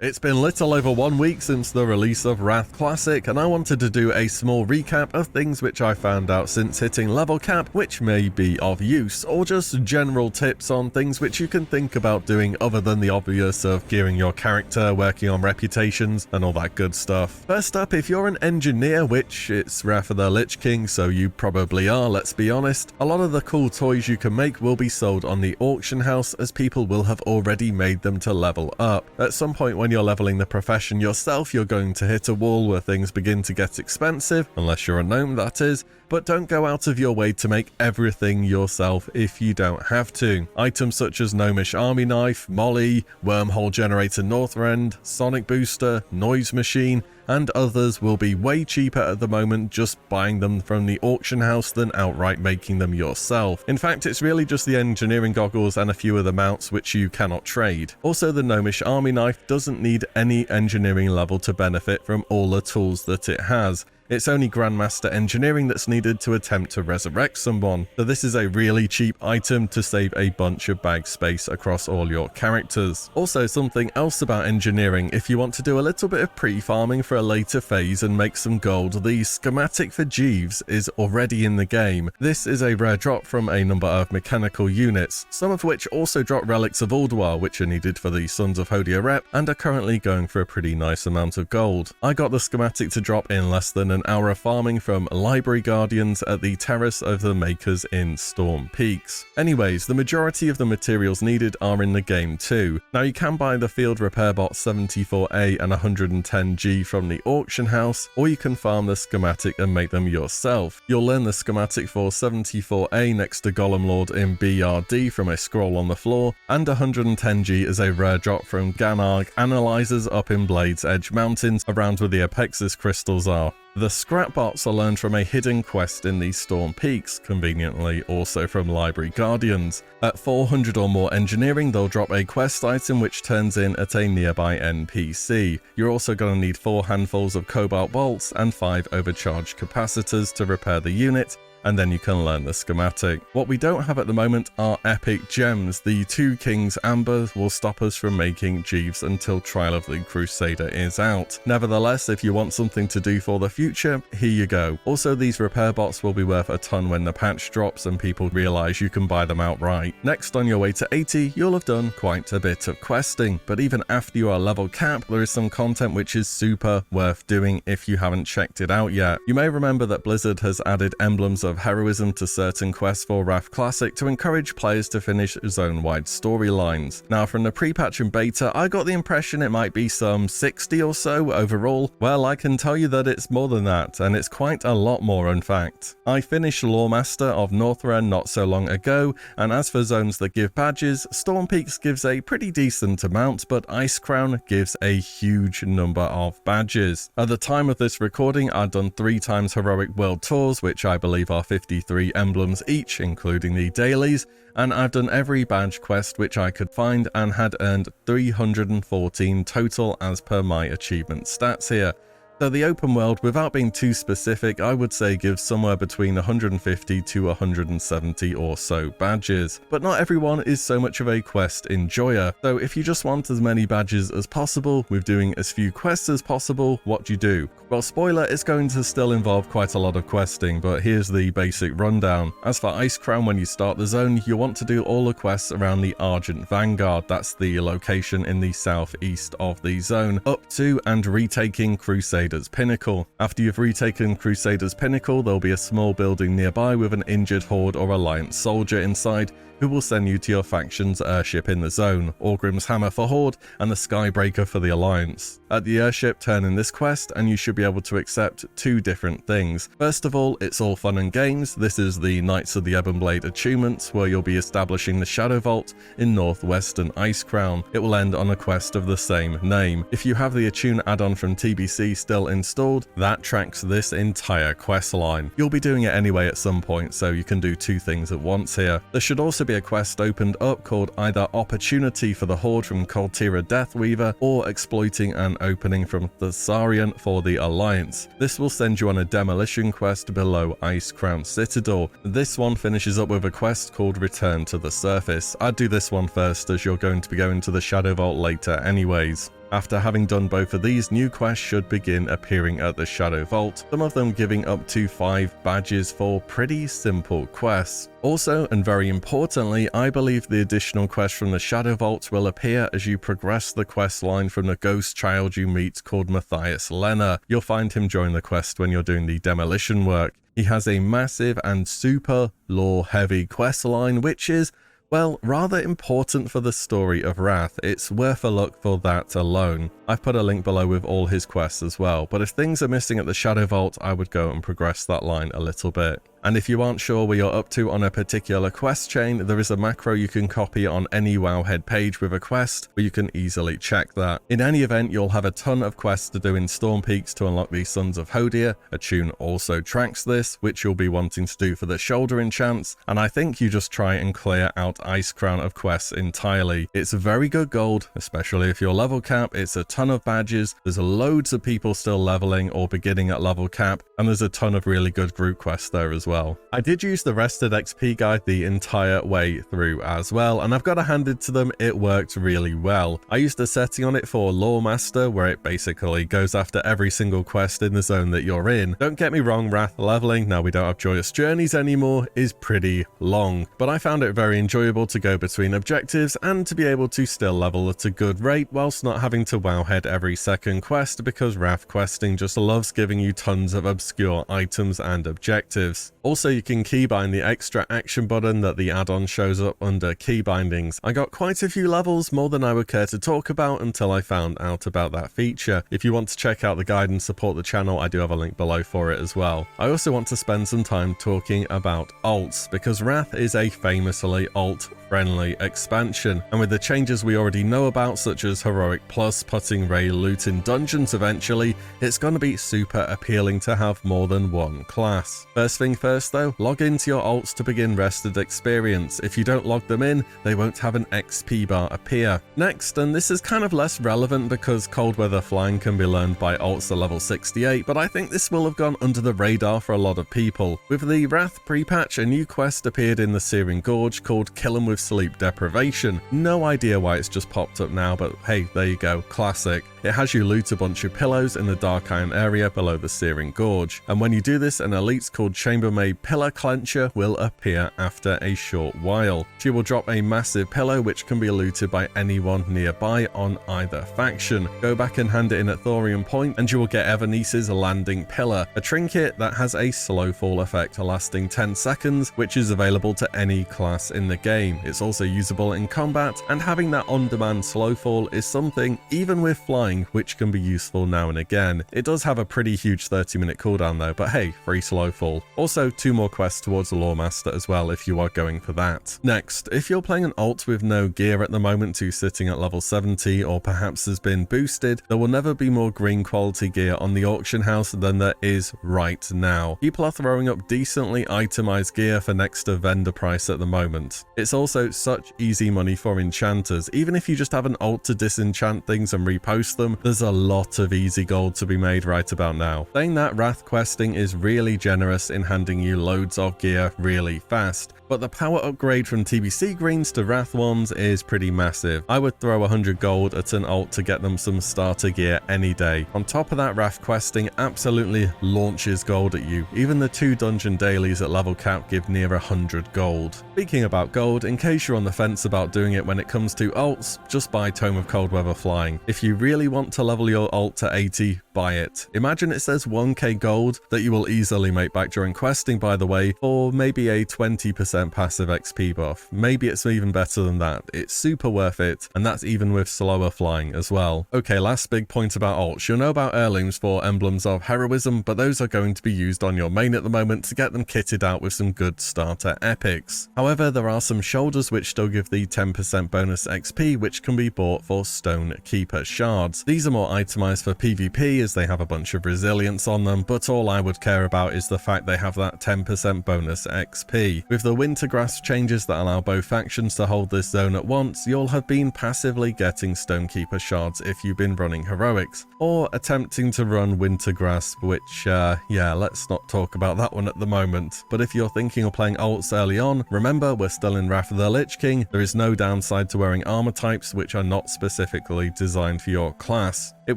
It's been little over 1 week since the release of Wrath Classic, and I wanted to do a small recap of things which I found out since hitting level cap which may be of use, or just general tips on things which you can think about doing other than the obvious of gearing your character, working on reputations, and all that good stuff. First up, if you're an engineer, which it's rare for the Lich King, so you probably are, let's be honest, a lot of the cool toys you can make will be sold on the auction house, as people will have already made them to level up. At some point when you're leveling the profession yourself, you're going to hit a wall where things begin to get expensive, unless you're a gnome that is, but don't go out of your way to make everything yourself if you don't have to. Items such as Gnomish Army Knife, Molly, Wormhole Generator Northrend, Sonic Booster, Noise Machine, and others will be way cheaper at the moment just buying them from the auction house than outright making them yourself. In fact, it's really just the engineering goggles and a few of the mounts which you cannot trade. Also, the Gnomish Army Knife doesn't need any engineering level to benefit from all the tools that it has. It's only Grandmaster Engineering that's needed to attempt to resurrect someone, so this is a really cheap item to save a bunch of bag space across all your characters. Also, something else about engineering, if you want to do a little bit of pre-farming for a later phase and make some gold, the schematic for Jeeves is already in the game. This is a rare drop from a number of mechanical units, some of which also drop relics of Ulduar, which are needed for the Sons of Hodir rep, and are currently going for a pretty nice amount of gold. I got the schematic to drop in less than an hour of farming from Library Guardians at the Terrace of the Makers in Storm Peaks. Anyways, the majority of the materials needed are in the game too. Now you can buy the Field Repair Bot 74A and 110G from the auction house, or you can farm the schematic and make them yourself. You'll learn the schematic for 74A next to Golem Lord in BRD from a scroll on the floor, and 110G is a rare drop from Ganarg Analyzers up in Blades Edge Mountains, around where the Apexis crystals are. The scrap bots are learned from a hidden quest in the Storm Peaks, conveniently also from Library Guardians. At 400 or more engineering, they'll drop a quest item which turns in at a nearby NPC. You're also going to need 4 handfuls of cobalt bolts and 5 overcharged capacitors to repair the unit, and then you can learn the schematic. What we don't have at the moment are epic gems. The 2 Kings Amber will stop us from making Jeeves until Trial of the Crusader is out. Nevertheless, if you want something to do for the future, here you go. Also, these repair bots will be worth a ton when the patch drops and people realize you can buy them outright. Next, on your way to 80, you'll have done quite a bit of questing, but even after you are level cap, there is some content which is super worth doing if you haven't checked it out yet. You may remember that Blizzard has added emblems of heroism to certain quests for Wrath Classic to encourage players to finish zone-wide storylines. Now, from the pre-patch and beta, I got the impression it might be some 60 or so overall. Well, I can tell you that it's more than that, and it's quite a lot more in fact. I finished Lawmaster of Northrend not so long ago, and as for zones that give badges, Storm Peaks gives a pretty decent amount, but Icecrown gives a huge number of badges. At the time of this recording, I'd done 3 times Heroic World Tours, which I believe are 53 emblems each, including the dailies, and I've done every badge quest which I could find and had earned 314 total as per my achievement stats here. So the open world, without being too specific, I would say gives somewhere between 150 to 170 or so badges. But not everyone is so much of a quest enjoyer, so if you just want as many badges as possible, with doing as few quests as possible, what do you do? Well, spoiler, it's going to still involve quite a lot of questing, but here's the basic rundown. As for Icecrown, when you start the zone, you'll want to do all the quests around the Argent Vanguard, that's the location in the southeast of the zone, up to and retaking Crusader's Pinnacle. After you've retaken Crusader's Pinnacle, there'll be a small building nearby with an injured Horde or Alliance soldier inside, who will send you to your faction's airship in the zone, Orgrim's Hammer for Horde and the Skybreaker for the Alliance. At the airship, turn in this quest and you should be able to accept 2 different things. First of all, it's all fun and games. This is the Knights of the Ebon Blade achievements, where you'll be establishing the Shadow Vault in northwestern Icecrown. It will end on a quest of the same name. If you have the Attune add-on from TBC still installed, that tracks this entire quest line. You'll be doing it anyway at some point, so you can do 2 things at once here. There should also be a quest opened up called either Opportunity for the Horde from Koltira Deathweaver, or Exploiting an Opening from Thessarian for the Alliance. This will send you on a demolition quest below Icecrown Citadel. This one finishes up with a quest called Return to the Surface. I'd do this one first, as you're going to be going to the Shadow Vault later anyways. After having done both of these, new quests should begin appearing at the Shadow Vault, some of them giving up to 5 badges for pretty simple quests. Also, and very importantly, I believe the additional quest from the Shadow Vault will appear as you progress the quest line from the ghost child you meet called Matthias Lenner. You'll find him during the quest when you're doing the demolition work. He has a massive and super lore-heavy quest line, which is, well, rather important for the story of Wrath. It's worth a look for that alone. I've put a link below with all his quests as well, but if things are missing at the Shadow Vault, I would go and progress that line a little bit. And if you aren't sure where you're up to on a particular quest chain, there is a macro you can copy on any Wowhead page with a quest, where you can easily check that. In any event, you'll have a ton of quests to do in Storm Peaks to unlock the Sons of Hodir. A tune also tracks this, which you'll be wanting to do for the shoulder enchants, and I think you just try and clear out Ice Crown of quests entirely. It's very good gold, especially if you're level cap. It's a ton of badges, there's loads of people still leveling or beginning at level cap, and there's a ton of really good group quests there as well. I did use the rested XP guide the entire way through as well, and I've got to hand it to them, it worked really well. I used a setting on it for Lore Master, where it basically goes after every single quest in the zone that you're in. Don't get me wrong, Wrath leveling, now we don't have Joyous Journeys anymore, is pretty long, but I found it very enjoyable to go between objectives and to be able to still level at a good rate whilst not having to wowhead every second quest, because Wrath questing just loves giving you tons of obscure items and objectives. Also, you can keybind the extra action button that the add-on shows up under key bindings. I got quite a few levels, more than I would care to talk about until I found out about that feature. If you want to check out the guide and support the channel, I do have a link below for it as well. I also want to spend some time talking about alts, because Wrath is a famously alt-friendly expansion, and with the changes we already know about, such as Heroic Plus putting Ray loot in dungeons eventually, it's going to be super appealing to have more than one class. First thing first though, log into your alts to begin rested experience. If you don't log them in, they won't have an XP bar appear. Next, and this is kind of less relevant because cold weather flying can be learned by alts at level 68, but I think this will have gone under the radar for a lot of people. With the Wrath pre-patch, a new quest appeared in the Searing Gorge called Kill 'em with Sleep Deprivation. No idea why it's just popped up now, but hey, there you go, classic. It has you loot a bunch of pillows in the Dark Iron area below the Searing Gorge, and when you do this, an elite called Chambermaid Pillar Clencher will appear after a short while. She will drop a massive pillow which can be looted by anyone nearby on either faction. Go back and hand it in at Thorium Point and you will get Evanice's Landing Pillar, a trinket that has a slow fall effect lasting 10 seconds, which is available to any class in the game. It's also usable in combat, and having that on-demand slow fall is something, even with flying, which can be useful now and again. It does have a pretty huge 30-minute cooldown though, but hey, free slow fall. Also, 2 more quests towards the Lore Master as well if you are going for that. Next, if you're playing an alt with no gear at the moment to sitting at level 70 or perhaps has been boosted, there will never be more green quality gear on the auction house than there is right now. People are throwing up decently itemized gear for next to vendor price at the moment. It's also such easy money for enchanters. Even if you just have an alt to disenchant things and repost them, there's a lot of easy gold to be made right about now. Saying that, Wrath questing is really generous in handing you loads of gear really fast, but the power upgrade from TBC greens to Wrath ones is pretty massive. I would throw 100 gold at an alt to get them some starter gear any day. On top of that, Wrath questing absolutely launches gold at you. Even the 2 dungeon dailies at level cap give near 100 gold. Speaking about gold, in case you're on the fence about doing it when it comes to alts, just buy Tome of Cold Weather Flying. If you really want to level your alt to 80, buy it. Imagine it says 1k gold that you will easily make back during questing, by the way, for maybe a 20% passive XP buff. Maybe it's even better than that. It's super worth it, and that's even with slower flying as well. Okay, last big point about alts. You'll know about Heirlooms for Emblems of Heroism, but those are going to be used on your main at the moment to get them kitted out with some good starter epics. However, there are some shoulders which still give the 10% bonus XP, which can be bought for Stone Keeper shards. These are more itemized for PvP is they have a bunch of resilience on them, but all I would care about is the fact they have that 10% bonus XP. With the Wintergrass changes that allow both factions to hold this zone at once, you'll have been passively getting Stonekeeper shards if you've been running heroics, or attempting to run Wintergrass, which yeah, let's not talk about that one at the moment. But if you're thinking of playing alts early on, remember we're still in Wrath of the Lich King. There is no downside to wearing armor types which are not specifically designed for your class. It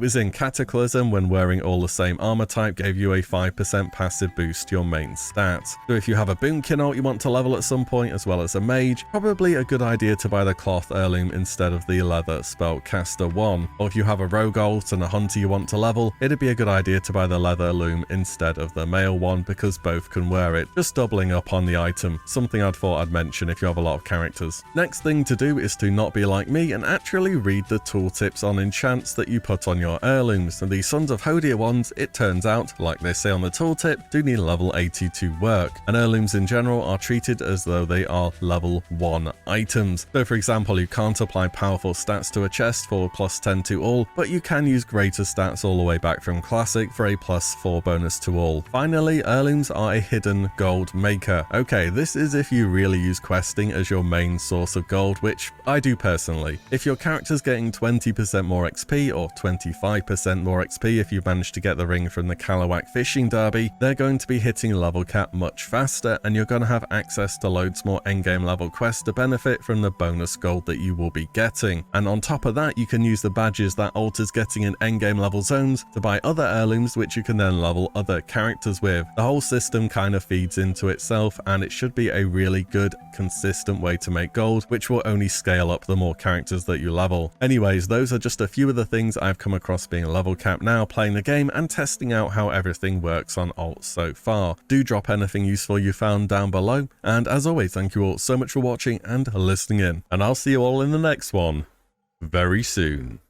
was in Cataclysm when wearing all the same armor type gave you a 5% passive boost to your main stats. So if you have a Boomkin ult you want to level at some point, as well as a mage, probably a good idea to buy the Cloth Heirloom instead of the Leather Spellcaster one. Or if you have a Rogue ult and a Hunter you want to level, it'd be a good idea to buy the Leather Loom instead of the Mail one, because both can wear it, just doubling up on the item. Something I'd thought I'd mention if you have a lot of characters. Next thing to do is to not be like me and actually read the tooltips on enchants that you put on your heirlooms. And the Sons of Hodir ones, it turns out, like they say on the tooltip, do need level 80 to work, and heirlooms in general are treated as though they are level 1 items. So for example, you can't apply powerful stats to a chest for +10 to all, but you can use greater stats all the way back from Classic for a +4 bonus to all. Finally, heirlooms are a hidden gold maker. Okay, this is if you really use questing as your main source of gold, which I do personally. If your character's getting 20% more XP or 25% more XP if you manage to get the ring from the Kalawak Fishing Derby, they're going to be hitting level cap much faster, and you're going to have access to loads more endgame level quests to benefit from the bonus gold that you will be getting. And on top of that, you can use the badges that Alt is getting in endgame level zones to buy other heirlooms which you can then level other characters with. The whole system kind of feeds into itself, and it should be a really good, consistent way to make gold, which will only scale up the more characters that you level. Anyways, those are just a few of the things I've come across being level capped now, playing the game and testing out how everything works on alt so far. Do drop anything useful you found down below, and as always, thank you all so much for watching and listening in, and I'll see you all in the next one very soon.